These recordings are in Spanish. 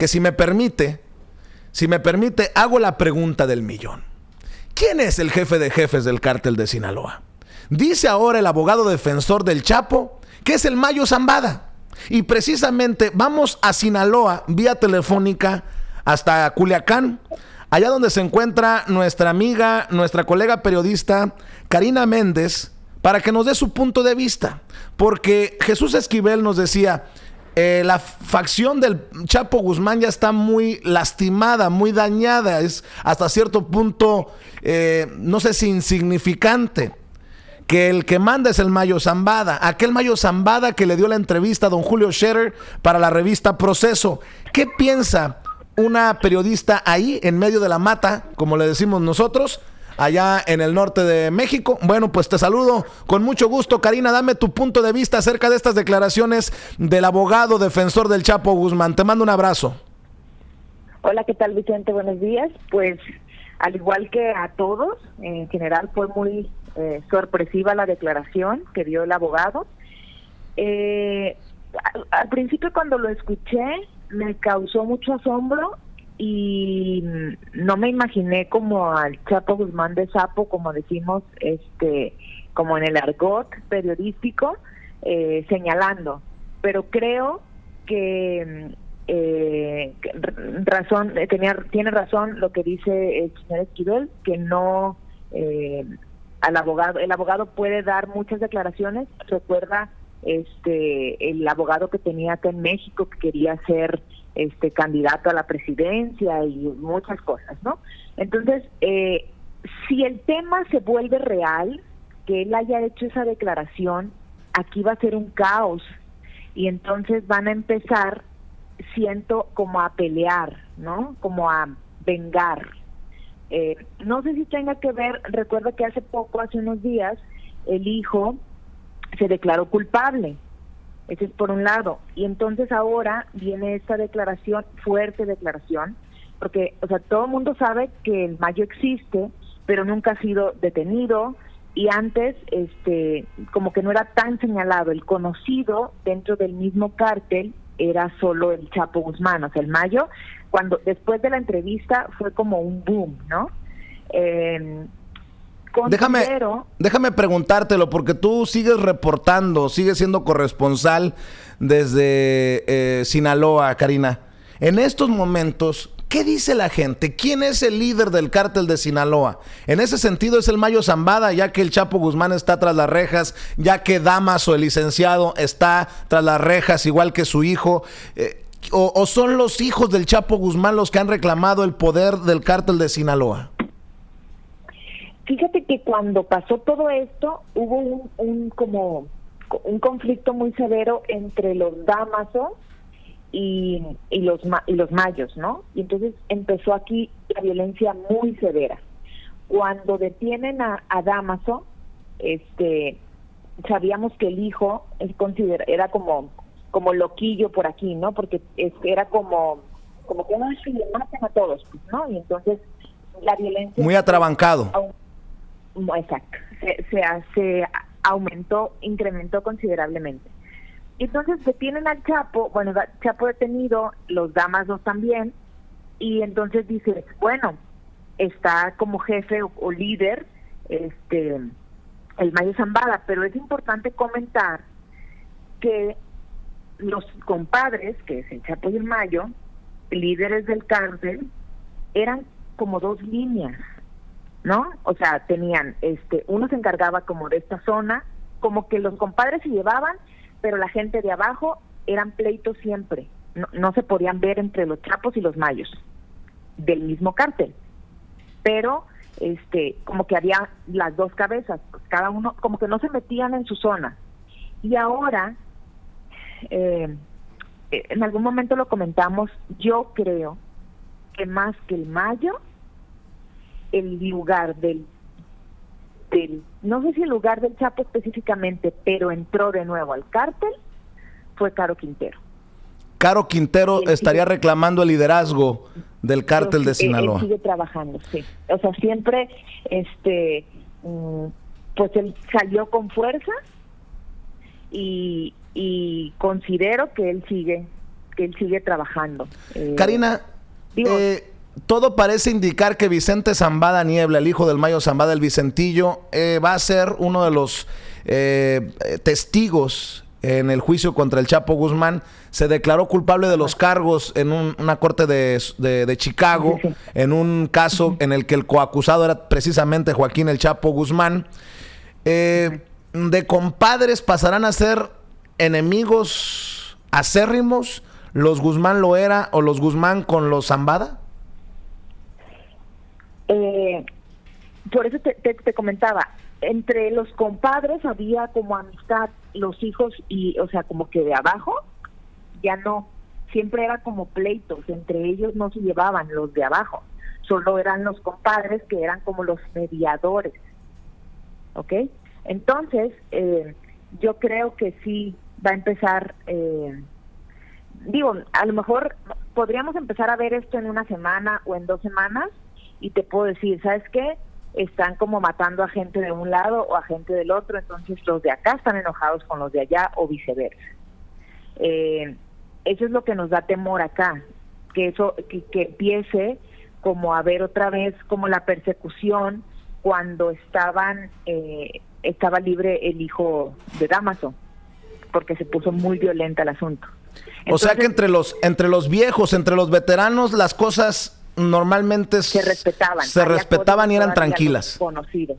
que si me permite, hago la pregunta del millón. ¿Quién es el jefe de jefes del cártel de Sinaloa? Dice ahora el abogado defensor del Chapo que es el Mayo Zambada. Y precisamente vamos a Sinaloa vía telefónica hasta Culiacán, allá donde se encuentra nuestra amiga, nuestra colega periodista Karina Méndez, para que nos dé su punto de vista. Porque Jesús Esquivel nos decía, la facción del Chapo Guzmán ya está muy lastimada, muy dañada, es hasta cierto punto, no sé si insignificante. Que el que manda es el Mayo Zambada, aquel Mayo Zambada que le dio la entrevista a don Julio Scherer para la revista Proceso. ¿Qué piensa una periodista ahí en medio de la mata, como le decimos nosotros, allá en el norte de México? Bueno, pues te saludo con mucho gusto, Karina. Dame tu punto de vista acerca de estas declaraciones del abogado defensor del Chapo Guzmán. Te mando un abrazo. Hola, ¿qué tal, Vicente? Buenos días. Pues al igual que a todos, en general fue muy sorpresiva la declaración que dio el abogado. Al principio, cuando lo escuché, me causó mucho asombro y no me imaginé como al Chapo Guzmán de sapo, como decimos, como en el argot periodístico, señalando. Pero creo que tiene razón lo que dice el señor Esquivel, que no el abogado puede dar muchas declaraciones. Recuerda el abogado que tenía acá en México, que quería ser candidato a la presidencia y muchas cosas, ¿no? Entonces, si el tema se vuelve real, que él haya hecho esa declaración, aquí va a ser un caos y entonces van a empezar, siento, como a pelear, ¿no? Como a vengar. No sé si tenga que ver, recuerda que hace unos días, el hijo se declaró culpable. Ese es por un lado. Y entonces ahora viene esta declaración, fuerte declaración, porque, o sea, todo el mundo sabe que el Mayo existe, pero nunca ha sido detenido, y antes, como que no era tan señalado. El conocido dentro del mismo cártel era solo el Chapo Guzmán. O sea, el Mayo, después de la entrevista, fue como un boom, ¿no? Déjame preguntártelo, porque tú sigues reportando, sigues siendo corresponsal desde Sinaloa, Karina. En estos momentos, ¿qué dice la gente? ¿Quién es el líder del cártel de Sinaloa? En ese sentido es el Mayo Zambada, ya que el Chapo Guzmán está tras las rejas, ya que Damaso, el licenciado, está tras las rejas, igual que su hijo. ¿O son los hijos del Chapo Guzmán los que han reclamado el poder del cártel de Sinaloa? Fíjate que cuando pasó todo esto, hubo un conflicto muy severo entre los Damaso y los Mayos, ¿no? Y entonces empezó aquí la violencia muy severa. Cuando detienen a Damaso, sabíamos que el hijo era como loquillo por aquí, ¿no? Porque era como que no, si le matan a todos, ¿no? Y entonces la violencia muy atrabancado. Exacto, se incrementó considerablemente. Entonces detienen al Chapo, bueno, Chapo detenido, los Damasos también, y entonces dices, bueno, está como jefe o líder el Mayo Zambada, pero es importante comentar que los compadres, que es el Chapo y el Mayo, líderes del cártel, eran como dos líneas, ¿no? O sea, tenían, uno se encargaba como de esta zona, como que los compadres se llevaban, pero la gente de abajo eran pleitos siempre, no se podían ver entre los Chapos y los Mayos del mismo cártel, pero como que había las dos cabezas, pues cada uno como que no se metían en su zona. Y ahora, en algún momento lo comentamos, yo creo que más que el Mayo, el lugar no sé si el lugar del Chapo específicamente, pero entró de nuevo al cártel, fue Caro Quintero. Caro Quintero estaría reclamando el liderazgo del cártel de Sinaloa. Él sigue trabajando, sí. O sea, siempre, pues él salió con fuerza y considero que él sigue él sigue trabajando. Karina, todo parece indicar que Vicente Zambada Niebla, el hijo del Mayo Zambada, el Vicentillo, va a ser uno de los testigos en el juicio contra el Chapo Guzmán. Se declaró culpable de los cargos en una corte de Chicago, Sí. en un caso en el que el coacusado era precisamente Joaquín el Chapo Guzmán. De compadres pasarán a ser enemigos acérrimos, los Guzmán Loera o los Guzmán con los Zambada. Por eso te comentaba, entre los compadres había como amistad, los hijos y, o sea, como que de abajo, ya no, siempre era como pleitos, entre ellos no se llevaban los de abajo, solo eran los compadres que eran como los mediadores, ¿ok? Entonces, yo creo que sí va a empezar, a lo mejor podríamos empezar a ver esto en una semana o en 2 semanas, y te puedo decir, ¿sabes qué? Están como matando a gente de un lado o a gente del otro, entonces los de acá están enojados con los de allá o viceversa. Eso es lo que nos da temor acá, que empiece como a ver otra vez como la persecución cuando estaba libre el hijo de Dámaso, porque se puso muy violenta el asunto. Entonces, o sea que entre los viejos, entre los veteranos, las cosas normalmente se respetaban y eran tranquilas. Conocidos.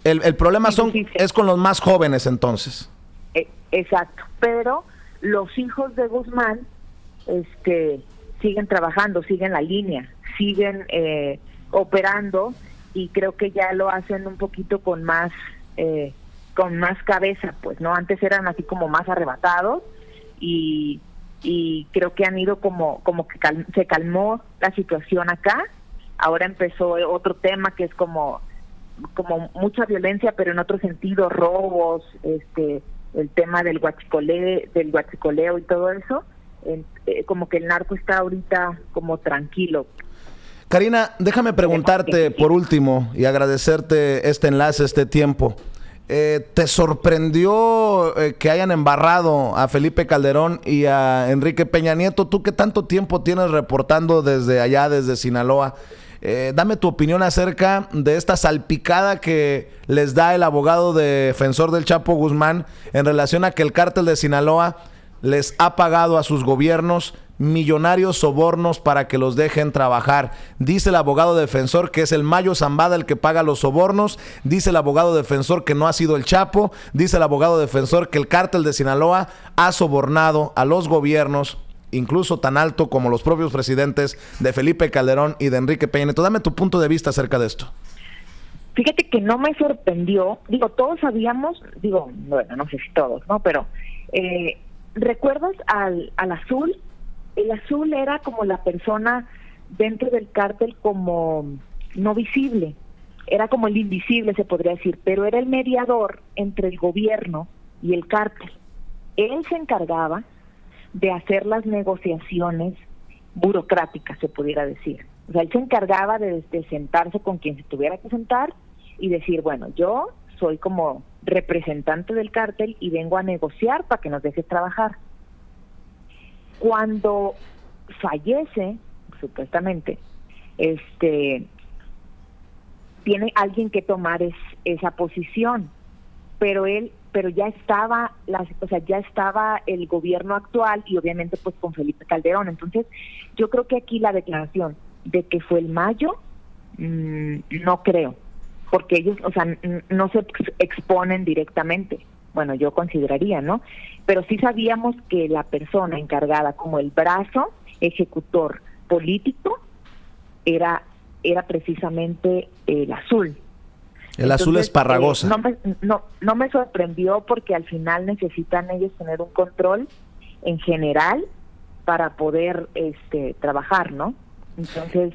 El problema Sí. es con los más jóvenes entonces. Exacto, pero los hijos de Guzmán siguen trabajando, siguen la línea, siguen operando, y creo que ya lo hacen un poquito con más cabeza, pues, ¿no? Antes eran así como más arrebatados, y creo que han ido como que se calmó la situación acá. Ahora empezó otro tema que es como mucha violencia, pero en otro sentido, robos, el tema del huachicoleo y todo eso, como que el narco está ahorita como tranquilo. Karina, déjame preguntarte por último y agradecerte este enlace, este tiempo. ¿Te sorprendió que hayan embarrado a Felipe Calderón y a Enrique Peña Nieto? Tú que tanto tiempo tienes reportando desde allá, desde Sinaloa, dame tu opinión acerca de esta salpicada que les da el abogado defensor del Chapo Guzmán en relación a que el cártel de Sinaloa les ha pagado a sus gobiernos millonarios sobornos para que los dejen trabajar. Dice el abogado defensor que es el Mayo Zambada el que paga los sobornos. Dice el abogado defensor que no ha sido el Chapo. Dice el abogado defensor que el cártel de Sinaloa ha sobornado a los gobiernos, incluso tan alto como los propios presidentes de Felipe Calderón y de Enrique Peña Nieto. Dame tu punto de vista acerca de esto. Fíjate que no me sorprendió, todos sabíamos, bueno, no sé si todos, ¿no? Pero ¿recuerdas al Azul? El Azul era como la persona dentro del cártel como no visible, era como el invisible, se podría decir, pero era el mediador entre el gobierno y el cártel. Él se encargaba de hacer las negociaciones burocráticas, se pudiera decir. O sea, él se encargaba de sentarse con quien se tuviera que sentar y decir, bueno, yo soy como representante del cártel y vengo a negociar para que nos dejes trabajar. Cuando fallece, supuestamente, tiene alguien que tomar esa posición, pero ya estaba ya estaba el gobierno actual y obviamente pues con Felipe Calderón. Entonces, yo creo que aquí la declaración de que fue el Mayo, no creo, porque ellos, no se exponen directamente. Bueno, yo consideraría, ¿no? Pero sí sabíamos que la persona encargada como el brazo ejecutor político era precisamente el Azul. El Azul Esparragosa. No me sorprendió porque al final necesitan ellos tener un control en general para poder trabajar, ¿no? Entonces,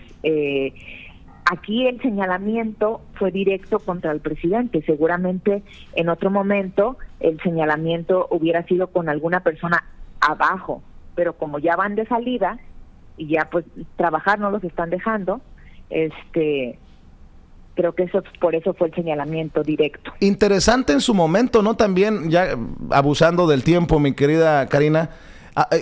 aquí el señalamiento fue directo contra el presidente. Seguramente en otro momento el señalamiento hubiera sido con alguna persona abajo, pero como ya van de salida y ya pues trabajar no los están dejando, creo que por eso fue el señalamiento directo. Interesante en su momento, ¿no? También, ya abusando del tiempo, mi querida Karina,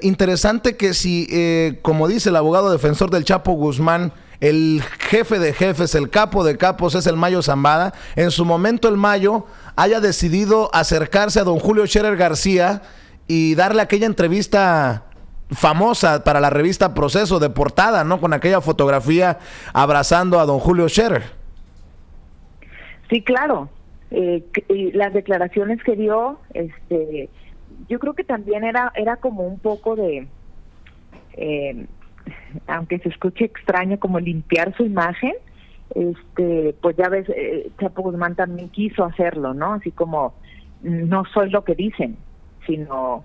Interesante que si, como dice el abogado defensor del Chapo Guzmán, el jefe de jefes, el capo de capos es el Mayo Zambada, en su momento el Mayo haya decidido acercarse a don Julio Scherer García y darle aquella entrevista famosa para la revista Proceso de portada, ¿no? Con aquella fotografía abrazando a don Julio Scherer. Sí, claro. Y las declaraciones que dio, yo creo que también era como un poco de, aunque se escuche extraño, como limpiar su imagen. Pues ya ves, Chapo Guzmán también quiso hacerlo, ¿no? Así como, no soy lo que dicen, sino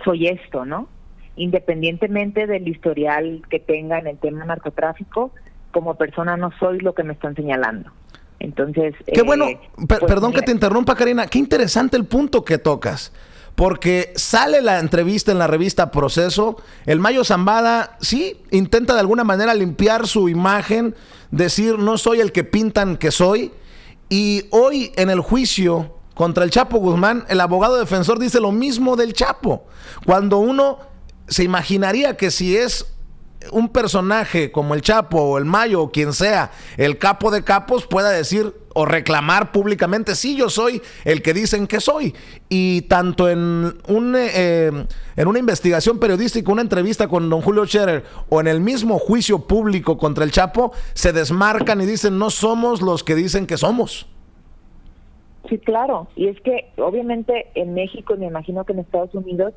soy esto, ¿no? Independientemente del historial que tenga en el tema narcotráfico, como persona no soy lo que me están señalando. Entonces, qué bueno, pues, perdón mira, que te interrumpa, Karina, qué interesante el punto que tocas, porque sale la entrevista en la revista Proceso, el Mayo Zambada sí intenta de alguna manera limpiar su imagen, decir no soy el que pintan que soy, y hoy en el juicio contra el Chapo Guzmán, el abogado defensor dice lo mismo del Chapo, cuando uno se imaginaría que si es un personaje como el Chapo o el Mayo o quien sea, el capo de capos, pueda decir o reclamar públicamente, sí, yo soy el que dicen que soy. Y tanto en una investigación periodística, una entrevista con don Julio Scherer o en el mismo juicio público contra el Chapo, se desmarcan y dicen, no somos los que dicen que somos. Sí, claro. Y es que obviamente en México, y me imagino que en Estados Unidos,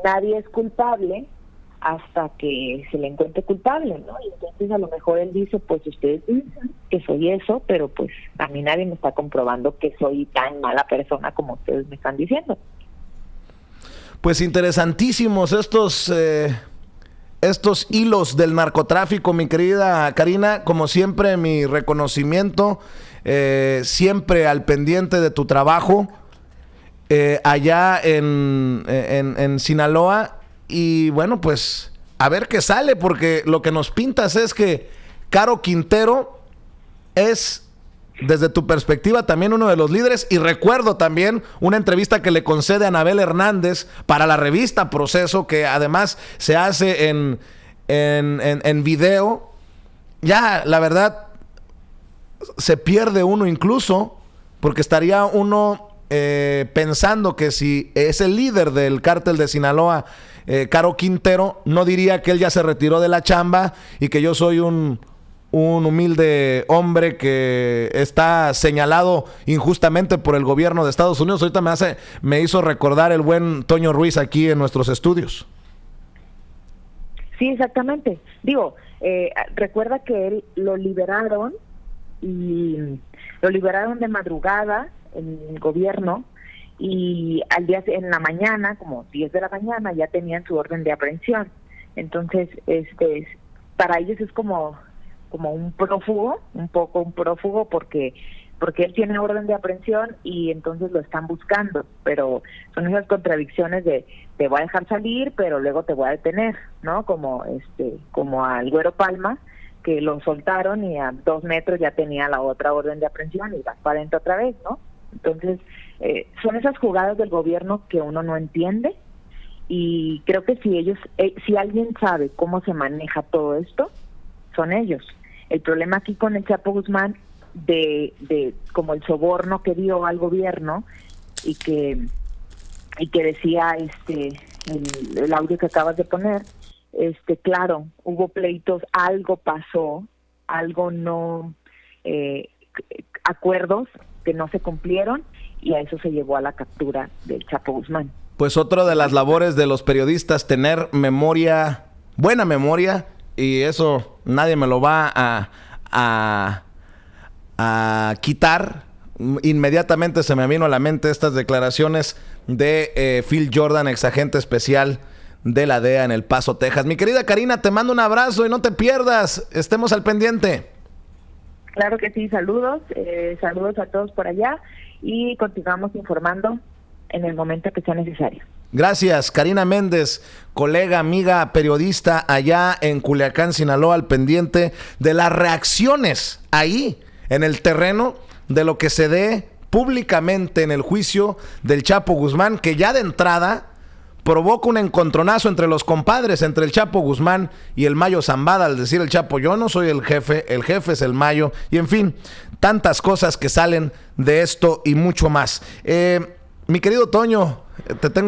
nadie es culpable hasta que se le encuentre culpable, ¿no? Y entonces a lo mejor él dice, pues ustedes dicen que soy eso, pero pues a mí nadie me está comprobando que soy tan mala persona como ustedes me están diciendo. Pues interesantísimos estos hilos del narcotráfico, mi querida Karina. Como siempre, mi reconocimiento, siempre al pendiente de tu trabajo allá en Sinaloa. Y bueno, pues a ver qué sale, porque lo que nos pintas es que Caro Quintero es, desde tu perspectiva, también uno de los líderes. Y recuerdo también una entrevista que le concede a Anabel Hernández para la revista Proceso, que además se hace en video. Ya, la verdad, se pierde uno incluso, porque estaría uno pensando que si es el líder del cártel de Sinaloa, Caro Quintero, no diría que él ya se retiró de la chamba y que yo soy un humilde hombre que está señalado injustamente por el gobierno de Estados Unidos. Ahorita me hizo recordar el buen Toño Ruiz aquí en nuestros estudios. Sí, exactamente. Digo, recuerda que él lo liberaron de madrugada en el gobierno, y al día en la mañana, como 10 de la mañana, ya tenían su orden de aprehensión. Entonces, para ellos es como un prófugo, un poco un prófugo, porque él tiene orden de aprehensión y entonces lo están buscando. Pero son esas contradicciones de te voy a dejar salir, pero luego te voy a detener, ¿no? Como al Güero Palma, que lo soltaron y a 2 metros ya tenía la otra orden de aprehensión y vas para adentro otra vez, ¿no? Entonces, son esas jugadas del gobierno que uno no entiende, y creo que si alguien sabe cómo se maneja todo esto, son ellos. El problema aquí con el Chapo Guzmán, de como el soborno que dio al gobierno, y que decía el audio que acabas de poner, claro, hubo pleitos, algo pasó, algo no, acuerdos que no se cumplieron, y a eso se llevó a la captura del Chapo Guzmán. Pues otra de las labores de los periodistas, tener memoria, buena memoria, y eso nadie me lo va a quitar. Inmediatamente se me vino a la mente estas declaraciones de Phil Jordan, exagente especial de la DEA en El Paso, Texas. Mi querida Karina, te mando un abrazo y no te pierdas, estemos al pendiente. Claro que sí, saludos a todos por allá, y continuamos informando en el momento que sea necesario. Gracias, Karina Méndez, colega, amiga, periodista allá en Culiacán, Sinaloa, al pendiente de las reacciones ahí en el terreno de lo que se dé públicamente en el juicio del Chapo Guzmán, que ya de entrada provoca un encontronazo entre los compadres, entre el Chapo Guzmán y el Mayo Zambada, al decir el Chapo, yo no soy el jefe es el Mayo, y en fin, tantas cosas que salen de esto y mucho más. Mi querido Toño, te tengo